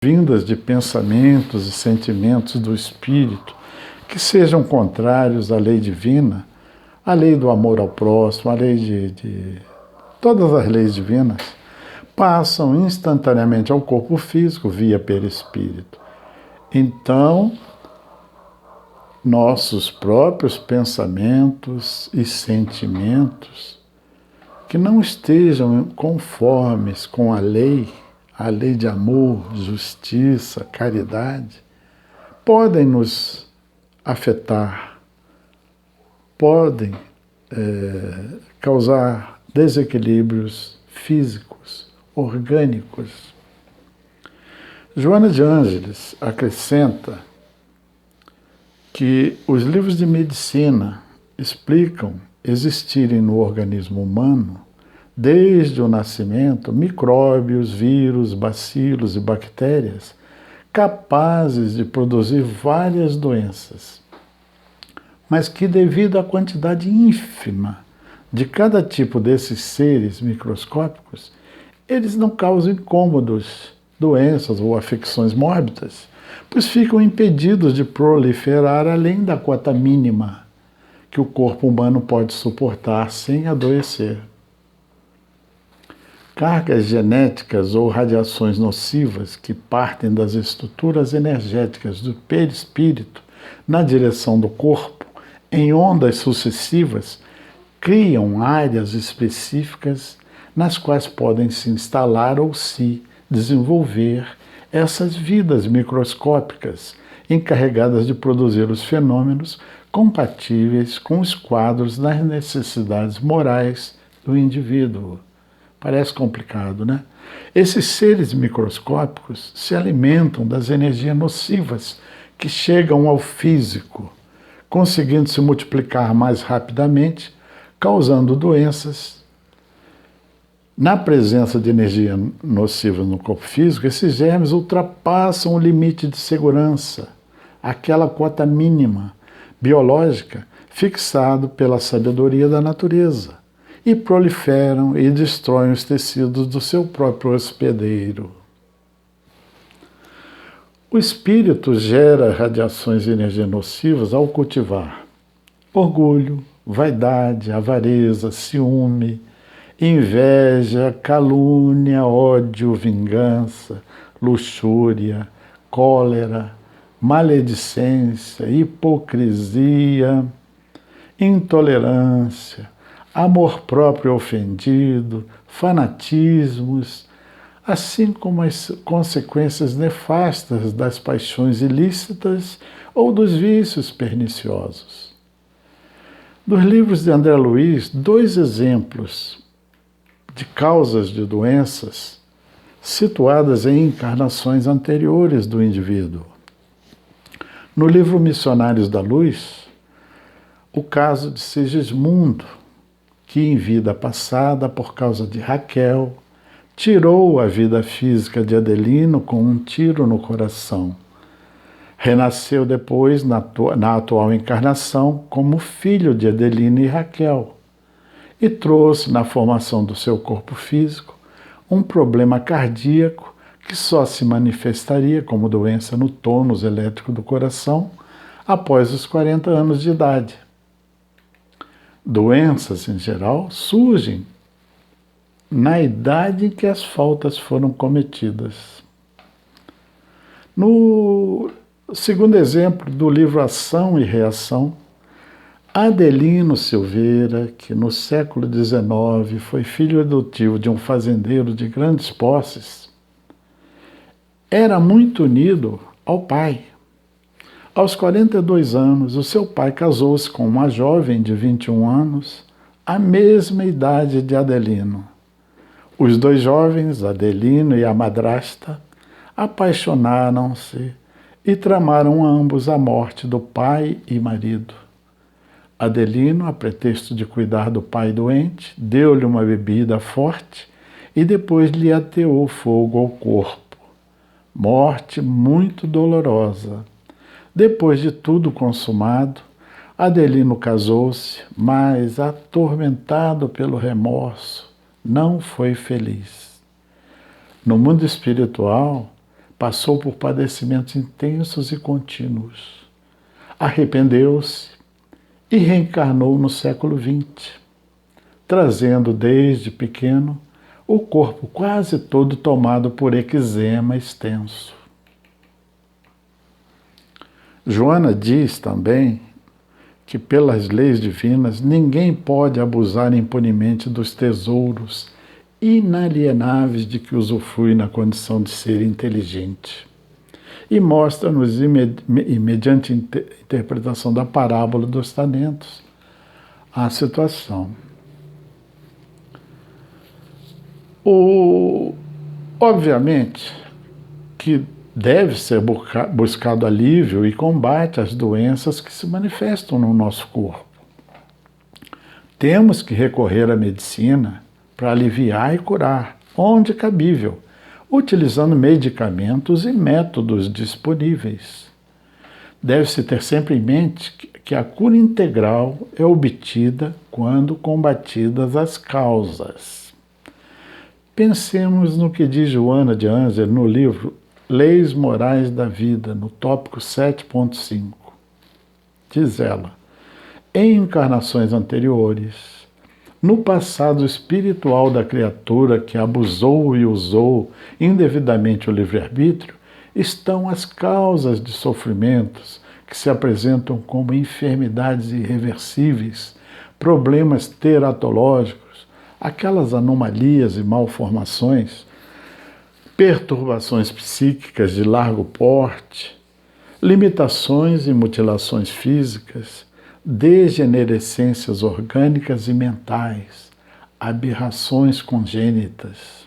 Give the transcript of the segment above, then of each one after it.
vindas de pensamentos e sentimentos do espírito que sejam contrários à lei divina, à lei do amor ao próximo, à lei de todas as leis divinas, passam instantaneamente ao corpo físico via perispírito. Então, nossos próprios pensamentos e sentimentos que não estejam conformes com a lei de amor, justiça, caridade, podem nos afetar, podem causar desequilíbrios físicos, orgânicos. Joana de Ângeles acrescenta que os livros de medicina explicam existirem no organismo humano, desde o nascimento, micróbios, vírus, bacilos e bactérias capazes de produzir várias doenças, mas que, devido à quantidade ínfima de cada tipo desses seres microscópicos, eles não causam incômodos, doenças ou afecções mórbidas, pois ficam impedidos de proliferar além da cota mínima que o corpo humano pode suportar sem adoecer. Cargas genéticas ou radiações nocivas que partem das estruturas energéticas do perispírito na direção do corpo, em ondas sucessivas, criam áreas específicas nas quais podem se instalar ou se desenvolver essas vidas microscópicas encarregadas de produzir os fenômenos compatíveis com os quadros das necessidades morais do indivíduo. Parece complicado, né? Esses seres microscópicos se alimentam das energias nocivas que chegam ao físico, conseguindo se multiplicar mais rapidamente, causando doenças. Na presença de energia nociva no corpo físico, esses germes ultrapassam o limite de segurança, aquela cota mínima biológica fixado pela sabedoria da natureza, e proliferam e destroem os tecidos do seu próprio hospedeiro. O espírito gera radiações e energias nocivas ao cultivar orgulho, vaidade, avareza, ciúme, inveja, calúnia, ódio, vingança, luxúria, cólera, maledicência, hipocrisia, intolerância, amor próprio ofendido, fanatismos, assim como as consequências nefastas das paixões ilícitas ou dos vícios perniciosos. Dos livros de André Luiz, 2 exemplos de causas de doenças situadas em encarnações anteriores do indivíduo. No livro Missionários da Luz, o caso de Sigismundo, que em vida passada, por causa de Raquel, tirou a vida física de Adelino com um tiro no coração. Renasceu depois, na atual encarnação, como filho de Adelino e Raquel, e trouxe na formação do seu corpo físico um problema cardíaco que só se manifestaria como doença no tônus elétrico do coração após os 40 anos de idade. Doenças, em geral, surgem na idade em que as faltas foram cometidas. No segundo exemplo do livro Ação e Reação, Adelino Silveira, que no século XIX foi filho adotivo de um fazendeiro de grandes posses, era muito unido ao pai. Aos 42 anos, o seu pai casou-se com uma jovem de 21 anos, a mesma idade de Adelino. Os 2 jovens, Adelino e a madrasta, apaixonaram-se e tramaram ambos a morte do pai e marido. Adelino, a pretexto de cuidar do pai doente, deu-lhe uma bebida forte e depois lhe ateou fogo ao corpo. Morte muito dolorosa. Depois de tudo consumado, Adelino casou-se, mas, atormentado pelo remorso, não foi feliz. No mundo espiritual, passou por padecimentos intensos e contínuos. Arrependeu-se e reencarnou no século XX, trazendo desde pequeno o corpo quase todo tomado por eczema extenso. Joana diz também que, pelas leis divinas, ninguém pode abusar impunemente dos tesouros inalienáveis de que usufrui na condição de ser inteligente. E mostra-nos, mediante interpretação da parábola dos talentos, a situação. Obviamente que deve ser buscado alívio e combate às doenças que se manifestam no nosso corpo. Temos que recorrer à medicina para aliviar e curar, onde cabível, utilizando medicamentos e métodos disponíveis. Deve-se ter sempre em mente que a cura integral é obtida quando combatidas as causas. Pensemos no que diz Joana de Ângeles no livro Leis Morais da Vida, no tópico 7.5. Diz ela: em encarnações anteriores, no passado espiritual da criatura que abusou e usou indevidamente o livre-arbítrio, estão as causas de sofrimentos que se apresentam como enfermidades irreversíveis, problemas teratológicos, aquelas anomalias e malformações, perturbações psíquicas de largo porte, limitações e mutilações físicas, degenerescências orgânicas e mentais, aberrações congênitas.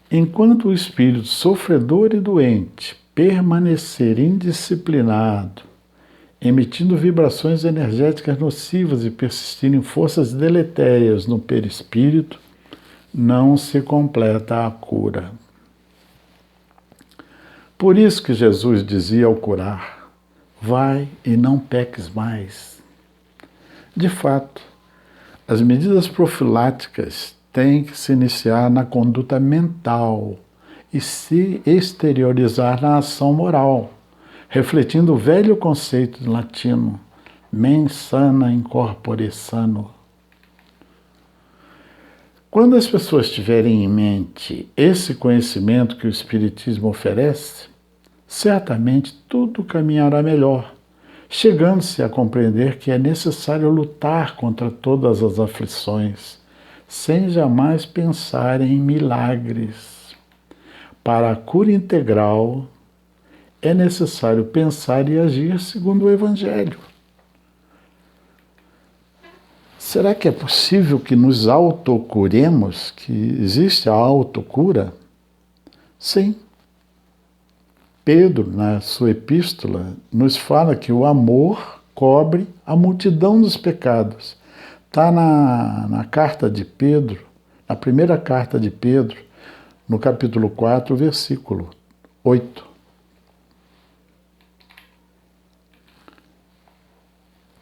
Enquanto o espírito sofredor e doente permanecer indisciplinado, emitindo vibrações energéticas nocivas e persistir em forças deletérias no perispírito, não se completa a cura. Por isso que Jesus dizia ao curar: vai e não peques mais. De fato, as medidas profiláticas têm que se iniciar na conduta mental e se exteriorizar na ação moral, refletindo o velho conceito latino, mens sana in corpore sano. Quando as pessoas tiverem em mente esse conhecimento que o Espiritismo oferece, certamente tudo caminhará melhor, chegando-se a compreender que é necessário lutar contra todas as aflições, sem jamais pensar em milagres. Para a cura integral, é necessário pensar e agir segundo o Evangelho. Será que é possível que nos autocuremos, que existe a autocura? Sim. Pedro, na sua epístola, nos fala que o amor cobre a multidão dos pecados. Está na carta de Pedro, na primeira carta de Pedro, no capítulo 4, versículo 8.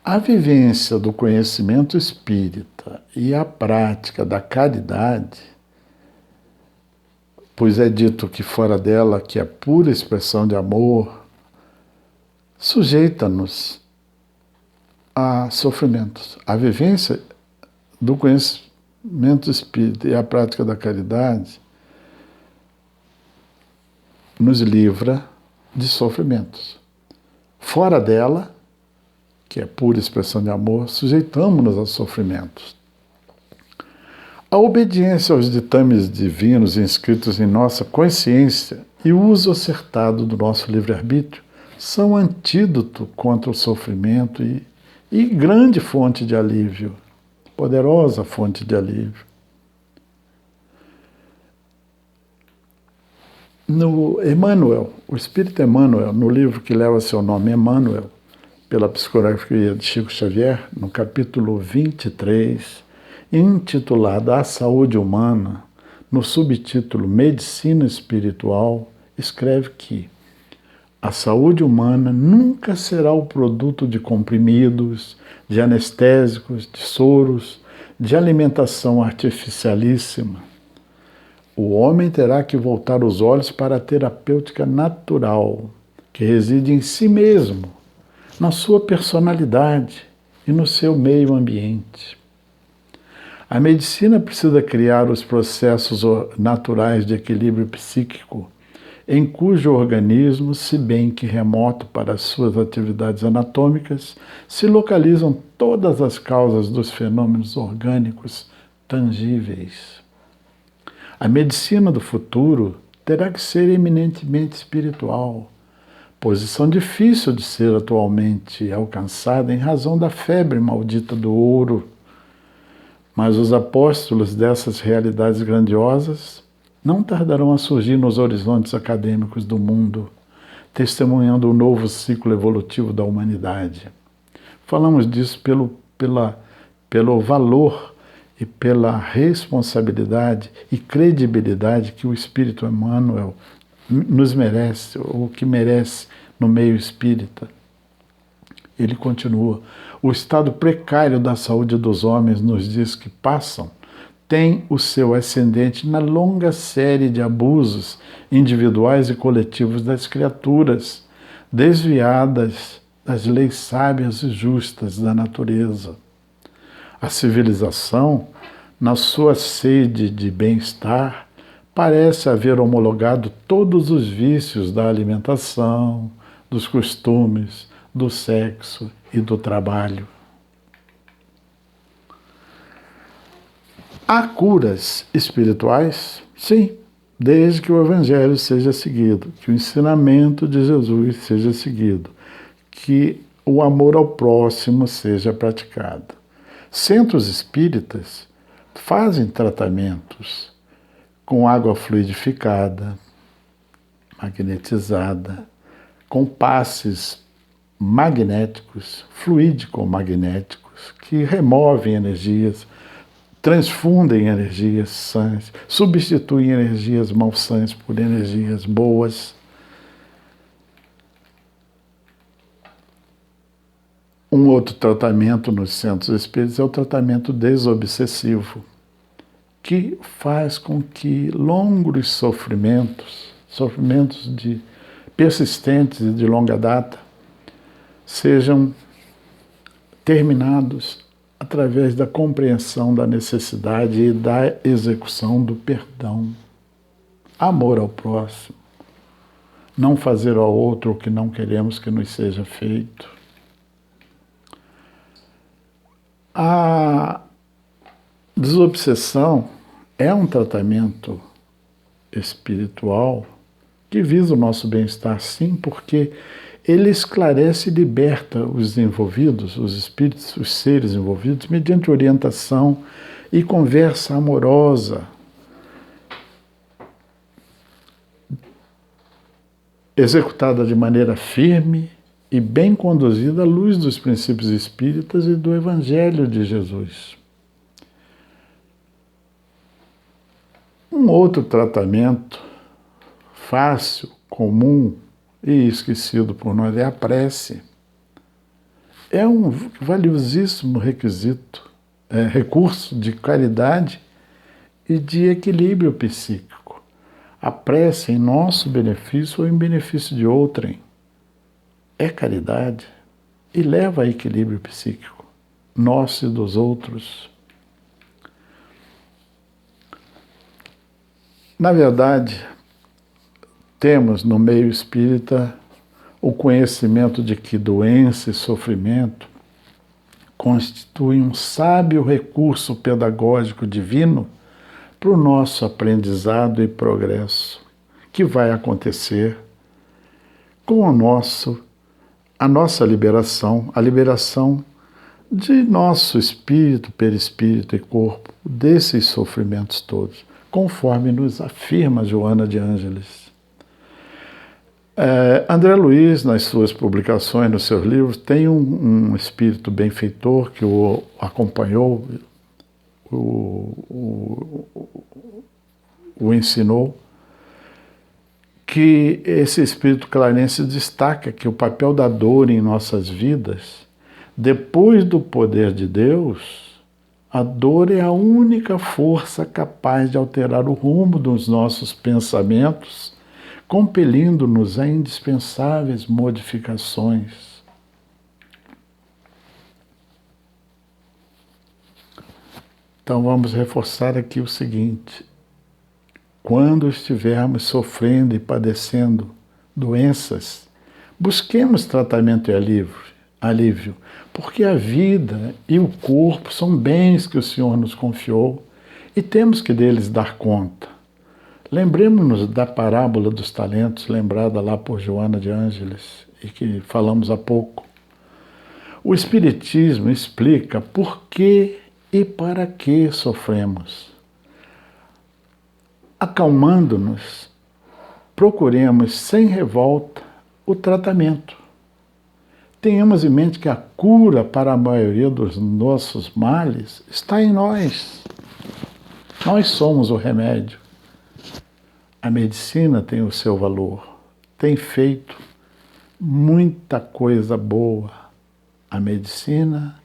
A vivência do conhecimento espírita e a prática da caridade, pois é dito que fora dela, que é pura expressão de amor, sujeita-nos a sofrimentos. A vivência do conhecimento espírita e a prática da caridade nos livra de sofrimentos. Fora dela, que é pura expressão de amor, sujeitamos-nos a sofrimentos. A obediência aos ditames divinos inscritos em nossa consciência e o uso acertado do nosso livre-arbítrio são antídoto contra o sofrimento e grande fonte de alívio, poderosa fonte de alívio. No Emmanuel, o Espírito Emmanuel, no livro que leva seu nome, Emmanuel, pela psicografia de Chico Xavier, no capítulo 23, intitulado A Saúde Humana, no subtítulo Medicina Espiritual, escreve que a saúde humana nunca será o produto de comprimidos, de anestésicos, de soros, de alimentação artificialíssima. o homem terá que voltar os olhos para a terapêutica natural, que reside em si mesmo, na sua personalidade e no seu meio ambiente. A medicina precisa criar os processos naturais de equilíbrio psíquico, em cujo organismo, se bem que remoto para as suas atividades anatômicas, se localizam todas as causas dos fenômenos orgânicos tangíveis. A medicina do futuro terá que ser eminentemente espiritual, posição difícil de ser atualmente alcançada em razão da febre maldita do ouro. Mas os apóstolos dessas realidades grandiosas não tardarão a surgir nos horizontes acadêmicos do mundo, testemunhando o novo ciclo evolutivo da humanidade. Falamos disso pelo valor e pela responsabilidade e credibilidade que o Espírito Emmanuel nos merece, ou que merece no meio espírita. Ele continua: o estado precário da saúde dos homens nos dias que passam tem o seu ascendente na longa série de abusos individuais e coletivos das criaturas, desviadas das leis sábias e justas da natureza. A civilização, na sua sede de bem-estar, parece haver homologado todos os vícios da alimentação, dos costumes, do sexo e do trabalho. Há curas espirituais? Sim, desde que o Evangelho seja seguido, que o ensinamento de Jesus seja seguido, que o amor ao próximo seja praticado. Centros espíritas fazem tratamentos com água fluidificada, magnetizada, com passes magnéticos, fluídico-magnéticos, que removem energias, transfundem energias sãs, substituem energias malsãs por energias boas. Um outro tratamento nos centros espíritas é o tratamento desobsessivo, que faz com que longos sofrimentos persistentes e de longa data, sejam terminados através da compreensão da necessidade e da execução do perdão. Amor ao próximo. Não fazer ao outro o que não queremos que nos seja feito. A desobsessão é um tratamento espiritual que visa o nosso bem-estar, sim, porque ele esclarece e liberta os envolvidos, os espíritos, os seres envolvidos, mediante orientação e conversa amorosa, executada de maneira firme e bem conduzida à luz dos princípios espíritas e do Evangelho de Jesus. Um outro tratamento fácil, comum e esquecido por nós é a prece. É um valiosíssimo recurso de caridade e de equilíbrio psíquico. A prece em nosso benefício ou em benefício de outrem é caridade e leva a equilíbrio psíquico, nosso e dos outros. Na verdade, temos no meio espírita o conhecimento de que doença e sofrimento constituem um sábio recurso pedagógico divino para o nosso aprendizado e progresso, que vai acontecer com a nossa liberação, a liberação de nosso espírito, perispírito e corpo, desses sofrimentos todos, conforme nos afirma Joana de Ângeles. André Luiz, nas suas publicações, nos seus livros, tem um espírito benfeitor que o acompanhou, o ensinou, que esse espírito clarense destaca que o papel da dor em nossas vidas, depois do poder de Deus, A dor é a única força capaz de alterar o rumo dos nossos pensamentos, compelindo-nos a indispensáveis modificações. Então vamos reforçar aqui o seguinte: quando estivermos sofrendo e padecendo doenças, busquemos tratamento e alívio, porque a vida e o corpo são bens que o Senhor nos confiou e temos que deles dar conta. Lembremos-nos da parábola dos talentos, lembrada lá por Joana de Ângeles, e que falamos há pouco. O Espiritismo explica por que e para que sofremos. Acalmando-nos, procuremos sem revolta o tratamento. Tenhamos em mente que a cura para a maioria dos nossos males está em nós. Nós somos o remédio. A medicina tem o seu valor, tem feito muita coisa boa. A medicina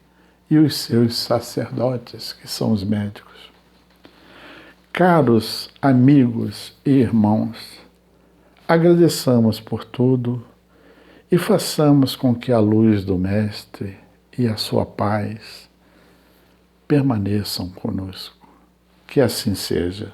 e os seus sacerdotes, que são os médicos. Caros amigos e irmãos, agradeçamos por tudo e façamos com que a luz do Mestre e a sua paz permaneçam conosco. Que assim seja.